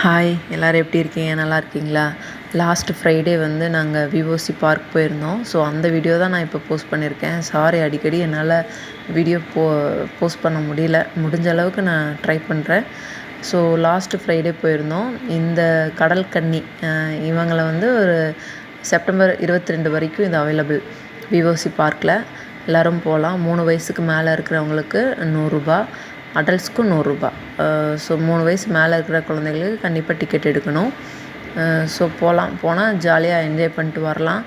Hi எல்லோரும் எப்படி இருக்கீங்க? நல்லா இருக்கீங்களா? லாஸ்ட் ஃப்ரைடே வந்து நாங்கள் விஓசி பார்க் போயிருந்தோம். ஸோ அந்த வீடியோ தான் நான் இப்போ போஸ்ட் பண்ணியிருக்கேன். சாரி, அடிக்கடி என்னால் வீடியோ போஸ்ட் பண்ண முடியல. முடிஞ்ச அளவுக்கு நான் ட்ரை பண்ணுறேன். ஸோ லாஸ்ட்டு ஃப்ரைடே போயிருந்தோம். இந்த கடல் கன்னி இவங்களை வந்து ஒரு செப்டம்பர் 22 வரைக்கும் இது அவைலபிள் விஓசி பார்க்கில். எல்லோரும் போகலாம். 3 வயசுக்கு மேலே இருக்கிறவங்களுக்கு ₹100, அடல்ட்ஸ்க்கும் ₹100. ஸோ 3 வயசு மேலே இருக்கிற குழந்தைங்களுக்கு கண்டிப்பாக டிக்கெட் எடுக்கணும். ஸோ போனால் ஜாலியாக என்ஜாய் பண்ணிட்டு வரலாம்.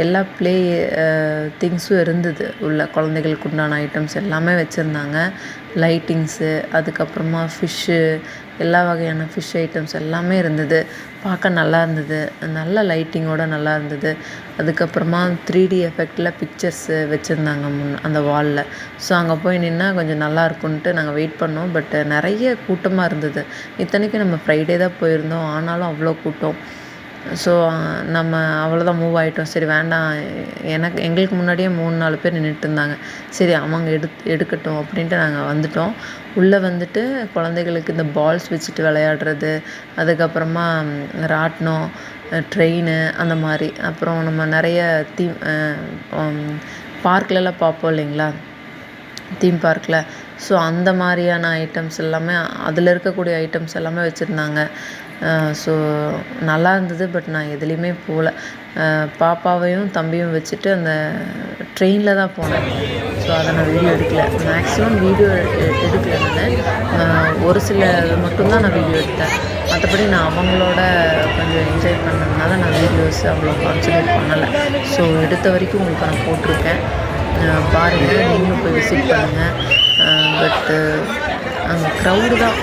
எல்லா ப்ளே திங்ஸும் இருந்தது. உள்ள குழந்தைகளுக்கு உண்டான ஐட்டம்ஸ் எல்லாமே வச்சுருந்தாங்க. லைட்டிங்ஸு, அதுக்கப்புறமா ஃபிஷ்ஷு, எல்லா வகையான ஃபிஷ் ஐட்டம்ஸ் எல்லாமே இருந்தது. பார்க்க நல்லா இருந்தது. நல்ல லைட்டிங்கோடு நல்லா இருந்தது. அதுக்கப்புறமா 3D எஃபெக்டில் பிக்சர்ஸு வச்சுருந்தாங்க அந்த வாலில். ஸோ அங்கே போய் நின்னா கொஞ்சம் நல்லா இருக்குன்ட்டு நாங்கள் வெயிட் பண்ணோம். பட் நிறைய கூட்டமாக இருந்தது. இத்தனைக்கும் நம்ம ஃப்ரைடே தான் போயிருந்தோம். ஆனாலும் அவ்வளோ கூட்டம். ஸோ நம்ம அவ்வளோதான் மூவ் ஆகிட்டோம். சரி வேண்டாம், எங்களுக்கு முன்னாடியே 3-4 பேர் நின்றுட்டு இருந்தாங்க. சரி அவங்க எடுக்கட்டும் அப்படின்ட்டு நாங்கள் வந்துட்டோம். உள்ளே வந்துட்டு குழந்தைகளுக்கு இந்த பால்ஸ் வச்சுட்டு விளையாடுறது, அதுக்கப்புறமா ராட்டினம், ட்ரெயின், அந்த மாதிரி. அப்புறம் நம்ம நிறைய பார்க்லலாம் பார்ப்போம் இல்லைங்களா, தீம் பார்க்கில். ஸோ அந்த மாதிரியான ஐட்டம்ஸ் எல்லாமே, அதில் இருக்கக்கூடிய ஐட்டம்ஸ் எல்லாமே வச்சுருந்தாங்க. ஸோ நல்லா இருந்தது. பட் நான் எதுலேயுமே போகல. பாப்பாவையும் தம்பியும் வச்சுட்டு அந்த ட்ரெயினில் தான் போனேன். ஸோ அதை நான் வீடியோ எடுக்கல. மேக்ஸிமம் வீடியோ எடுக்கல. நான் ஒரு சில மட்டும்தான் நான் வீடியோ எடுத்தேன். மற்றபடி நான் அவங்களோட கொஞ்சம் என்ஜாய் பண்ணதுனால நான் வீடியோஸ் அவ்வளோ கான்சன்ட்ரேட் பண்ணலை. ஸோ எடுத்த வரைக்கும் உங்களுக்கு நான் போட்டிருக்கேன். பாருங்கள், நீங்களும் போய் விசிட் பண்ணுங்கள். பட்டு அங்கே க்ரௌடு தான்.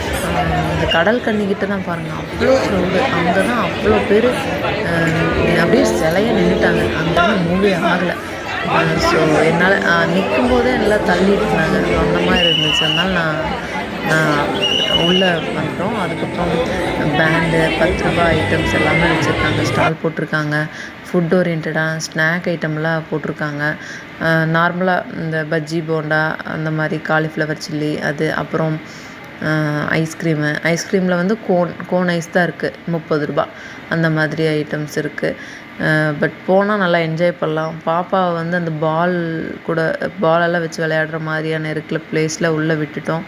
இந்த கடல் கன்னிக்கிட்ட தான் பாருங்கள், அவ்வளோ க்ரௌடு. அங்கே தான் அவ்வளோ பேர் அப்படியே சிலையாக நின்றுட்டாங்க. அங்கேருந்து மூவே ஆகலை. ஸோ என்னால் நிற்கும் போதே எல்லாம் தள்ளிட்டு இருந்தாங்க. அந்த மாதிரி இருந்துச்சு. அதனால் நான் உள்ளே வந்துட்டோம். அதுக்கப்புறம் பேண்டு, ₹10 ஐட்டம்ஸ் எல்லாமே வச்சுருக்காங்க. ஸ்டால் போட்டிருக்காங்க. ஃபுட் ஓரியன்டாக ஸ்நாக் ஐட்டம்லாம் போட்டிருக்காங்க. நார்மலாக இந்த பஜ்ஜி, போண்டா, அந்த மாதிரி காலிஃப்ளவர் சில்லி, அது அப்புறம் ஐஸ்கிரீமில் வந்து கோன் ஐஸ் தான் இருக்குது, ₹30. அந்த மாதிரி ஐட்டம்ஸ் இருக்குது. பட் போனால் நல்லா என்ஜாய் பண்ணலாம். பாப்பாவை வந்து அந்த பாலெல்லாம் வச்சு விளையாடுற மாதிரியான இருக்கிற ப்ளேஸில் உள்ளே விட்டுட்டோம்.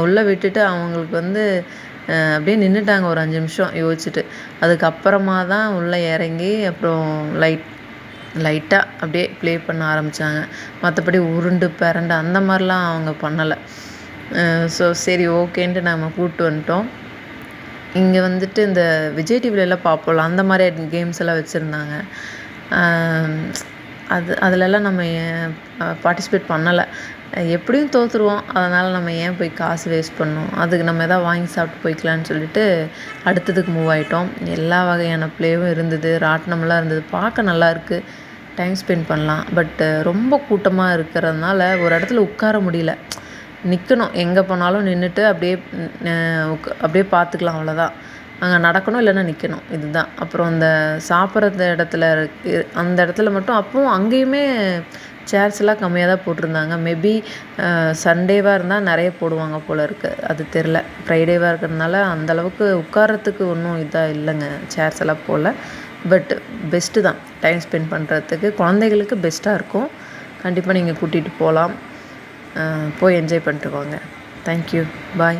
உள்ளே விட்டுட்டு அவங்களுக்கு வந்து அப்படியே நின்றுட்டாங்க ஒரு 5 நிமிஷம் யோசிச்சுட்டு. அதுக்கப்புறமா தான் உள்ளே இறங்கி அப்புறம் லைட்டாக அப்படியே ப்ளே பண்ண ஆரம்பித்தாங்க. மற்றபடி உருண்டு பிரண்டு அந்த மாதிரிலாம் அவங்க பண்ணலை. ஸோ சரி ஓகேன்ட்டு நம்ம கூப்பிட்டு வந்துட்டோம். இங்கே வந்துட்டு இந்த விஜய் டிவிலெல்லாம் பார்ப்போம்ல, அந்த மாதிரி கேம்ஸ் எல்லாம் வச்சுருந்தாங்க. அதிலெல்லாம் நம்ம பார்ட்டிசிபேட் பண்ணலை. எப்படியும் தோற்றுருவோம். அதனால் நம்ம ஏன் போய் காசு வேஸ்ட் பண்ணணும், அதுக்கு நம்ம எதாவது வாங்கி சாப்பிட்டு போய்க்கலான்னு சொல்லிட்டு அடுத்ததுக்கு மூவ் ஆகிட்டோம். எல்லா வகையான ப்ளேவும் இருந்தது. ராட்டினம்லாம் இருந்தது. பார்க்க நல்லாயிருக்கு. டைம் ஸ்பெண்ட் பண்ணலாம். பட் ரொம்ப கூட்டமாக இருக்கிறதுனால ஒரு இடத்துல உட்கார முடியல. நிற்கணும். எங்கே போனாலும் நின்றுட்டு அப்படியே பார்த்துக்கலாம், அவ்வளோதான். அங்கே நடக்கணும், இல்லைன்னா நிற்கணும், இதுதான். அப்புறம் இந்த சாப்பிட்ற அந்த இடத்துல மட்டும் அப்பவும் அங்கேயுமே சேர்ஸ் எல்லாம் கம்மியாக தான் போட்டிருந்தாங்க. மேபி சண்டேவாக இருந்தால் நிறைய போடுவாங்க போல் இருக்குது, அது தெரில. ஃப்ரைடேவாக இருக்கிறதுனால அந்தளவுக்கு உட்காரத்துக்கு ஒன்றும் இதாக இல்லைங்க, சேர்ஸ் எல்லாம் போல். பட் பெஸ்ட்டு தான் டைம் ஸ்பெண்ட் பண்ணுறதுக்கு. குழந்தைகளுக்கு பெஸ்ட்டாக இருக்கும். கண்டிப்பாக நீங்கள் கூட்டிகிட்டு போகலாம். போய் என்ஜாய் பண்ணிட்டு வாங்க. தேங்க்யூ. பாய்.